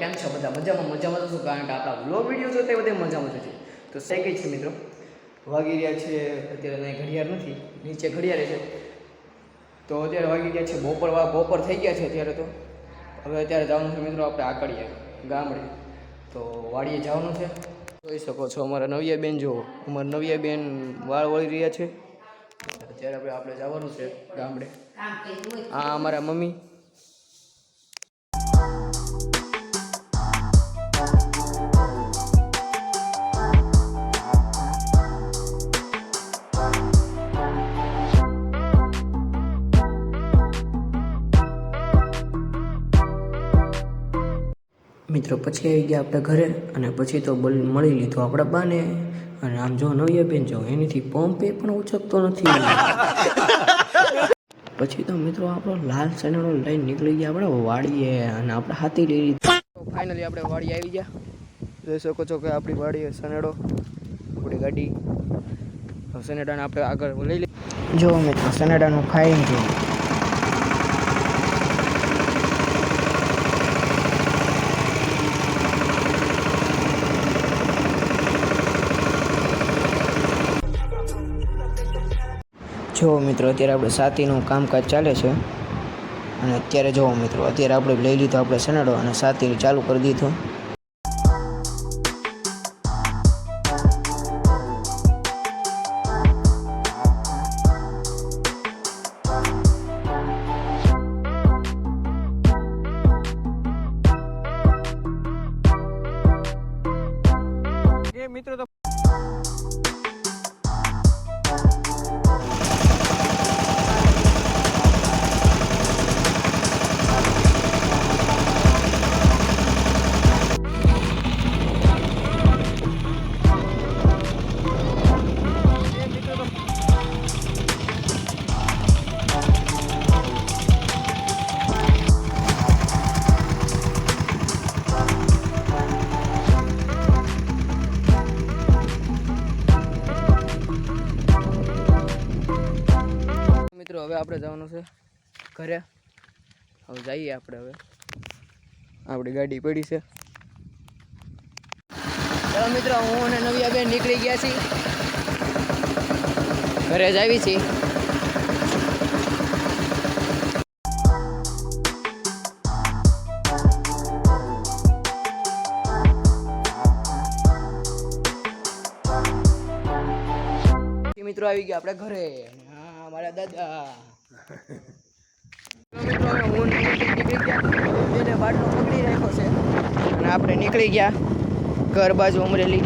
કેમ છો બધા? મજામાં છું, કારણ કે આપણા વ્લોગ વિડીયો જોતા બધા મજામાં છે. તો થઈ ગઈ છે મિત્રો, વાગી રહ્યા છે અત્યારે, નહીં ઘડિયાળ નથી, નીચે ઘડિયાળ છે. તો અત્યારે વાગી ગયા છે બપોર થઈ ગયા છે અત્યારે. તો હવે અત્યારે જવાનું છે મિત્રો આપણે આકડીએ ગામડે, તો વાડીએ જવાનું છે. જોઈ શકો છો અમારા નવિયા બેન, જો અમારા નવિયા બેન વાળ વળી રહ્યા છે. અત્યારે આપણે જવાનું છે ગામડે. આ અમારા મમ્મી. મિત્રો પછી આવી ગયા આપણે ઘરે, અને પછી તો મળી લીધું આપણા બાને. અને આમ જો નવિયા બેન, જો એનીથી પંપે પણ ઉચકતો નથી. પછી તો મિત્રો આપણો લાલ સનેડો લઈને નીકળી ગયા આપણે વાડીએ, અને આપણે હાથી ડેરી. ફાઇનલી આપણે વાડી આવી ગયા. જોઈ શકો છો કે આપણી વાડીએ સનેડો, આપણી ગાડી. સનેડાને આપણે આગળ લઈ લઈએ. જો મિત્રો સનેડાનું ખાઈને જો મિત્રો અત્યારે આપણે સાતીનું કામકાજ ચાલે છે. અને અત્યારે જોવો મિત્રો, અત્યારે આપણે લઈ લીધો આપણે સનેડો અને સાતી ચાલુ કરી દીધું. મિત્રો તો હવે આપણે જવાનું છે ઘરે. હવે જઈએ આપણે. હવે આપણી ગાડી પડી છે. ચાલો મિત્રો, હું અને નવિયા બેન નીકળી ગયા છીએ, ઘરે જ આવી છીએ. મિત્રો આવી ગયા આપણે ઘરે. મારા દાદા મિત્રો, હું નીકળી ગયા, એને બાટલો પકડી રાખ્યો છે, અને આપણે નીકળી ગયા ઘર બાજુ અમરેલી.